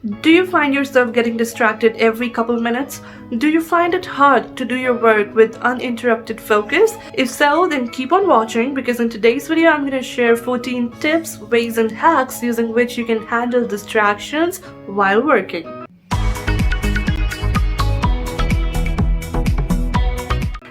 Do you find yourself getting distracted every couple minutes? Do you find it hard to do your work with uninterrupted focus? If so, then keep on watching, because in today's video I'm going to share 14 tips, ways and hacks using which you can handle distractions while working.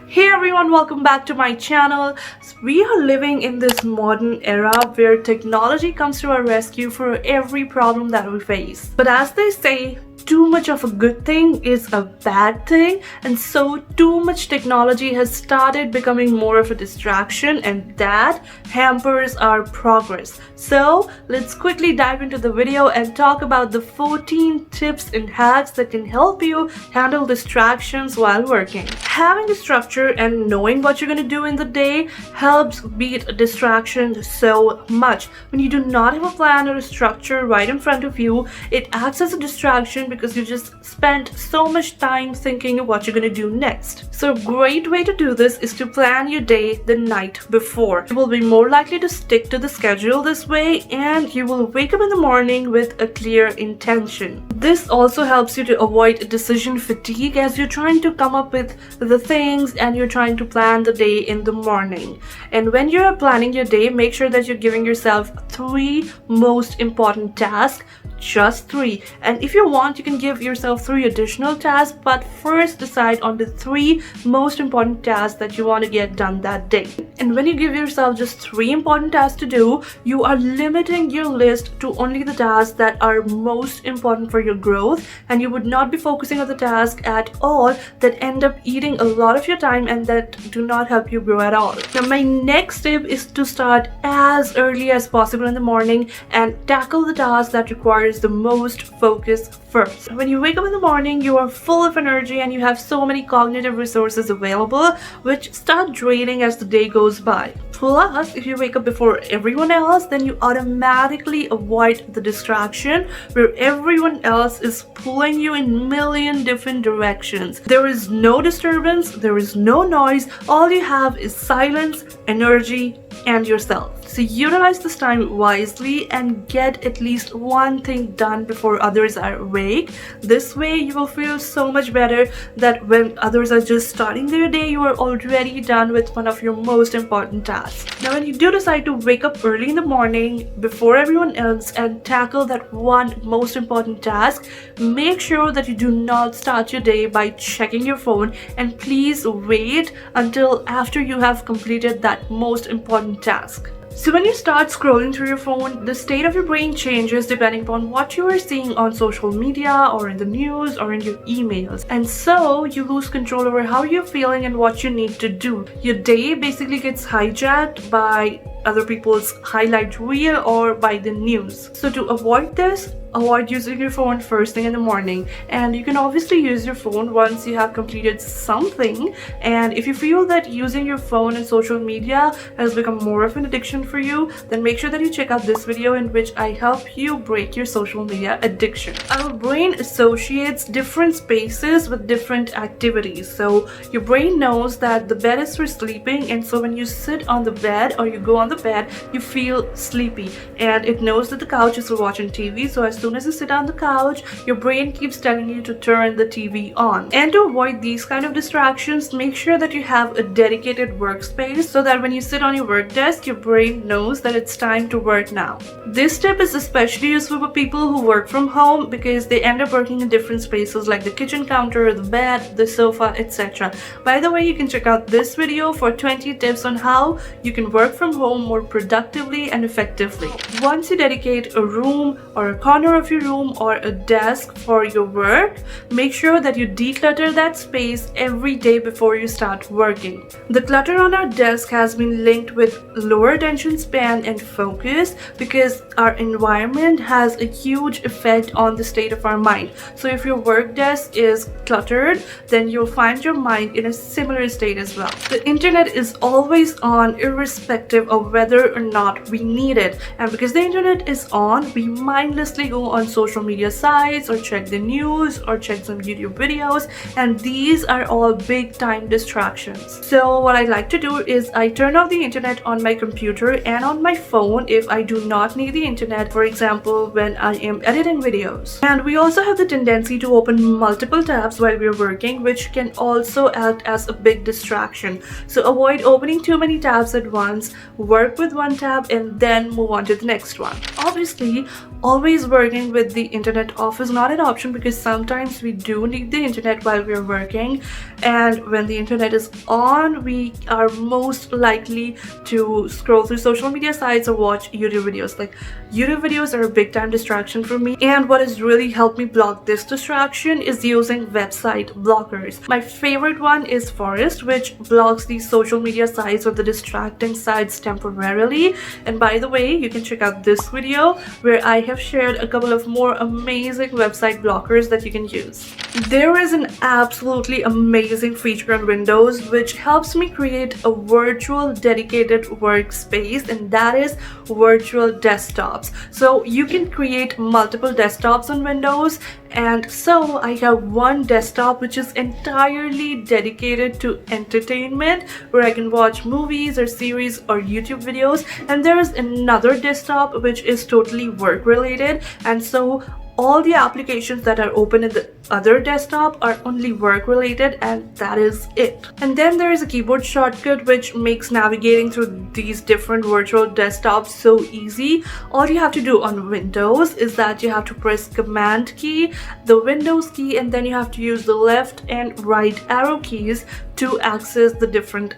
Hey everyone, welcome back to my channel. We are living in this modern era where technology comes to our rescue for every problem that we face. But as they say, too much of a good thing is a bad thing, and so too much technology has started becoming more of a distraction, and that hampers our progress. So let's quickly dive into the video and talk about the 14 tips and hacks that can help you handle distractions while working. Having a structure and knowing what you're going to do in the day helps beat a distraction so much. When you do not have a plan or a structure right in front of you, it acts as a distraction because you just spent so much time thinking of what you're going to do next. So a great way to do this is to plan your day the night before. You will be more likely to stick to the schedule this way, and you will wake up in the morning with a clear intention. This also helps you to avoid decision fatigue as you're trying to come up with the things and you're trying to plan the day in the morning. And when you're planning your day, make sure that you're giving yourself 3 most important tasks. Just 3, and if you want you can give yourself 3 additional tasks, but first decide on the 3 most important tasks that you want to get done that day. And when you give yourself just 3 important tasks to do, you are limiting your list to only the tasks that are most important for your growth, and you would not be focusing on the tasks at all that end up eating a lot of your time and that do not help you grow at all. Now my next tip is to start as early as possible in the morning and tackle the tasks that require the most focus first. When you wake up in the morning, you are full of energy and you have so many cognitive resources available, which start draining as the day goes by. Plus, if you wake up before everyone else, then you automatically avoid the distraction where everyone else is pulling you in a million different directions. There is no disturbance, there is no noise, all you have is silence, energy, and yourself. So utilize this time wisely and get at least one thing done before others are awake. This way you will feel so much better that when others are just starting their day, you are already done with one of your most important tasks. Now when you do decide to wake up early in the morning before everyone else and tackle that one most important task, make sure that you do not start your day by checking your phone, and please wait until after you have completed that most important task. So when you start scrolling through your phone, the state of your brain changes depending upon what you are seeing on social media or in the news or in your emails. And so you lose control over how you're feeling and what you need to do. Your day basically gets hijacked by other people's highlight reel or by the news. So to avoid this, avoid using your phone first thing in the morning. And you can obviously use your phone once you have completed something. And if you feel that using your phone and social media has become more of an addiction for you, then make sure that you check out this video in which I help you break your social media addiction. Our brain associates different spaces with different activities. So your brain knows that the bed is for sleeping, and so when you sit on the bed or you go on the bed, you feel sleepy, and it knows that the couch is for watching TV. So as soon as you sit on the couch, your brain keeps telling you to turn the TV on. And to avoid these kind of distractions, make sure that you have a dedicated workspace so that when you sit on your work desk, your brain knows that it's time to work now. This tip is especially useful for people who work from home because they end up working in different spaces like the kitchen counter, the bed, the sofa, etc. By the way, you can check out this video for 20 tips on how you can work from home more productively and effectively. Once you dedicate a room or a corner of your room or a desk for your work, make sure that you declutter that space every day before you start working. The clutter on our desk has been linked with lower attention span and focus because our environment has a huge effect on the state of our mind. So if your work desk is cluttered, then you'll find your mind in a similar state as well. The internet is always on irrespective of whether or not we need it, and because the internet is on, we mindlessly go go on social media sites or check the news or check some YouTube videos, and these are all big time distractions. So what I like to do is I turn off the internet on my computer and on my phone if I do not need the internet, for example when I am editing videos. And we also have the tendency to open multiple tabs while we're working, which can also act as a big distraction. So avoid opening too many tabs at once, work with one tab and then move on to the next one. Obviously, always working with the internet off is not an option because sometimes we do need the internet while we're working, and when the internet is on, we are most likely to scroll through social media sites or watch YouTube videos. Like, YouTube videos are a big time distraction for me, and what has really helped me block this distraction is using website blockers. My favorite one is Forest, which blocks these social media sites or the distracting sites temporarily. And by the way, you can check out this video where I have shared a couple of more amazing website blockers that you can use. There is an absolutely amazing feature on Windows which helps me create a virtual dedicated workspace, and that is virtual desktops. So you can create multiple desktops on Windows, and so I have one desktop which is entirely dedicated to entertainment, where I can watch movies or series or YouTube videos, and there is another desktop which is totally work related, and so all the applications that are open in the other desktop are only work related, and that is it. And then there is a keyboard shortcut which makes navigating through these different virtual desktops so easy. All you have to do on Windows is that you have to press Command key, the Windows key, and then you have to use the left and right arrow keys to access the different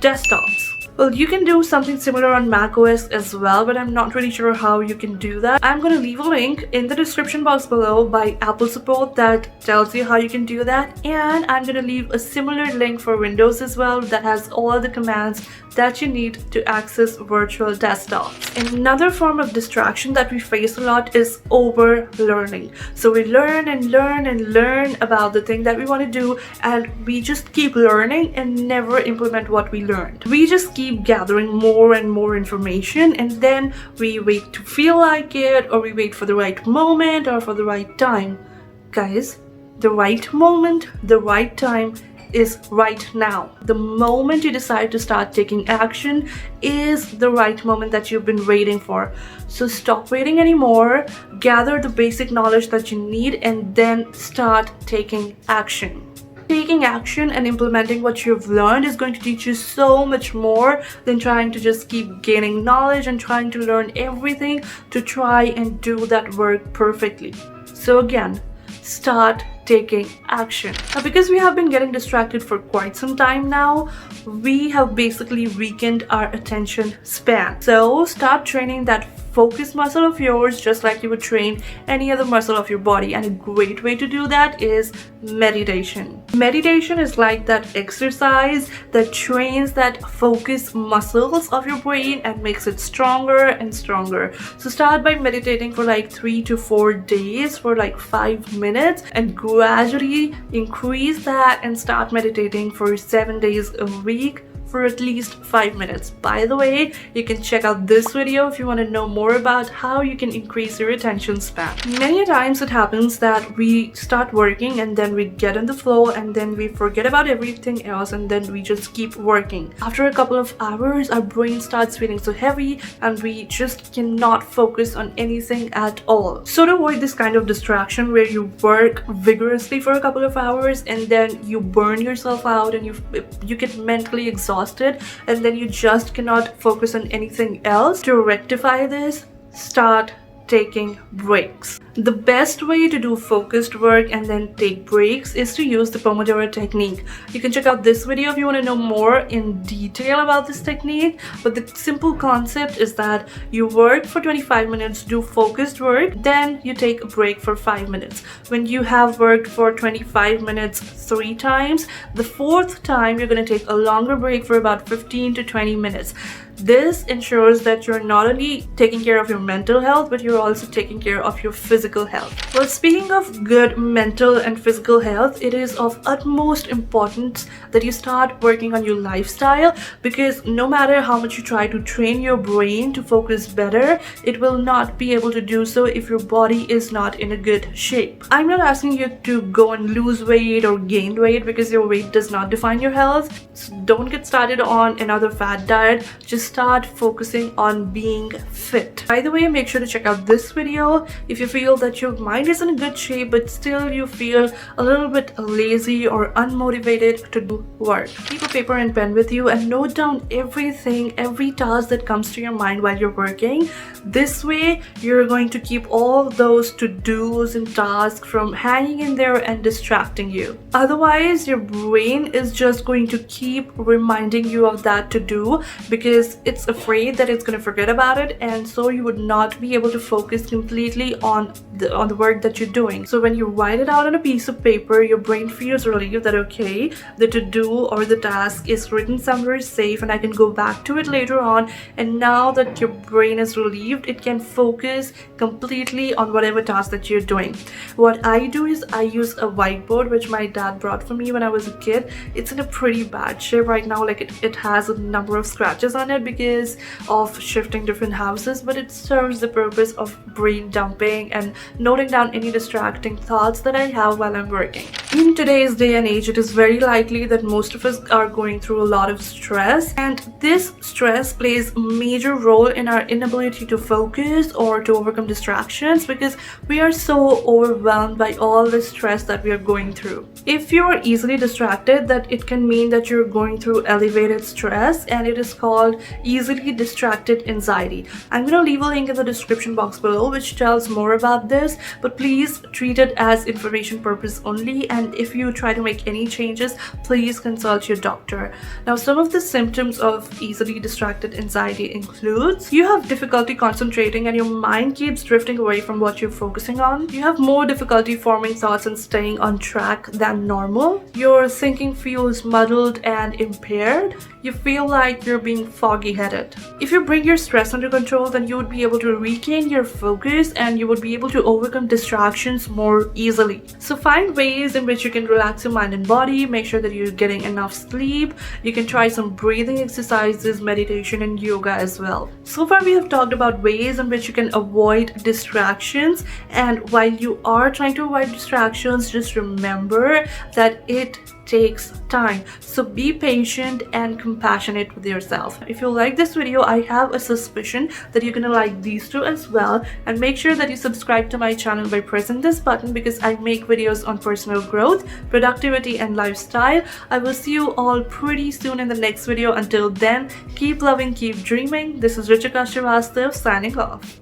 desktops. Well, you can do something similar on macOS as well, but I'm not really sure how you can do that. I'm going to leave a link in the description box below by Apple support that tells you how you can do that, and I'm going to leave a similar link for Windows as well that has all the commands that you need to access virtual desktops. Another form of distraction that we face a lot is over learning. So we learn and learn and learn about the thing that we want to do, and we just keep learning and never implement what we learned. We just keep gathering more and more information, and then we wait to feel like it, or we wait for the right moment or for the right time. Guys, the right moment, the right time is right now. The moment you decide to start taking action is the right moment that you've been waiting for. So stop waiting anymore, gather the basic knowledge that you need, and then start taking action. Taking action and implementing what you've learned is going to teach you so much more than trying to just keep gaining knowledge and trying to learn everything to try and do that work perfectly. So again, start taking action. Now, because we have been getting distracted for quite some time now, we have basically weakened our attention span. So start training that focus muscle of yours just like you would train any other muscle of your body, and a great way to do that is meditation. Meditation is like that exercise that trains that focus muscles of your brain and makes it stronger and stronger. So start by meditating for like 3 to 4 days for like 5 minutes, and gradually increase that and start meditating for 7 days a week for at least 5 minutes. By the way, you can check out this video if you want to know more about how you can increase your attention span. Many times it happens that we start working and then we get in the flow and then we forget about everything else, and then we just keep working. After a couple of hours, our brain starts feeling so heavy and we just cannot focus on anything at all. So to avoid this kind of distraction where you work vigorously for a couple of hours and then you burn yourself out and you get mentally exhausted, and then you just cannot focus on anything else, to rectify this, start taking breaks. The best way to do focused work and then take breaks is to use the Pomodoro technique. You can check out this video if you want to know more in detail about this technique, but the simple concept is that you work for 25 minutes, do focused work, then you take a break for 5 minutes. When you have worked for 25 minutes 3 times, the 4th time you're going to take a longer break for about 15 to 20 minutes. This ensures that you're not only taking care of your mental health, but you're also taking care of your physical health. Well, speaking of good mental and physical health, it is of utmost importance that you start working on your lifestyle, because no matter how much you try to train your brain to focus better, it will not be able to do so if your body is not in a good shape. I'm not asking you to go and lose weight or gain weight, because your weight does not define your health. So don't get started on another fat diet. Just start focusing on being fit. By the way, make sure to check out this video if you feel that your mind is in a good shape but still you feel a little bit lazy or unmotivated to do work. Keep a paper and pen with you and note down everything, every task that comes to your mind while you're working. This way you're going to keep all those to-dos and tasks from hanging in there and distracting you. Otherwise, your brain is just going to keep reminding you of that to-do because it's afraid that it's going to forget about it, and so you would not be able to focus completely on the work that you're doing. So when you write it out on a piece of paper, your brain feels relieved that okay, the to-do or the task is written somewhere safe and I can go back to it later on. And now that your brain is relieved, it can focus completely on whatever task that you're doing. What I do is I use a whiteboard which my dad brought for me when I was a kid. It's in a pretty bad shape right now, like it has a number of scratches on it because of shifting different houses, but it serves the purpose of brain dumping and noting down any distracting thoughts that I have while I'm working. In today's day and age, it is very likely that most of us are going through a lot of stress, and this stress plays a major role in our inability to focus or to overcome distractions because we are so overwhelmed by all the stress that we are going through. If you are easily distracted, that it can mean that you're going through elevated stress, and it is called easily distracted anxiety. I'm going to leave a link in the description box below which tells more about this, but please treat it as information purpose only, and if you try to make any changes, please consult your doctor. Now, some of the symptoms of easily distracted anxiety includes you have difficulty concentrating and your mind keeps drifting away from what you're focusing on. You have more difficulty forming thoughts and staying on track than normal. Your thinking feels muddled and impaired. You feel like you're being foggy-headed. If you bring your stress under control, then you would be able to regain your focus and you would be able to overcome distractions more easily. So find ways in which you can relax your mind and body. Make sure that you're getting enough sleep. You can try some breathing exercises, meditation, and yoga as well. So far we have talked about ways in which you can avoid distractions, and while you are trying to avoid distractions, just remember that it takes time. So be patient and compassionate with yourself. If you like this video, I have a suspicion that you're gonna like these two as well, and make sure that you subscribe to my channel by pressing this button because I make videos on personal growth, productivity, and lifestyle. I will see you all pretty soon in the next video. Until then, keep loving, keep dreaming. This is Ruchika Srivastava signing off.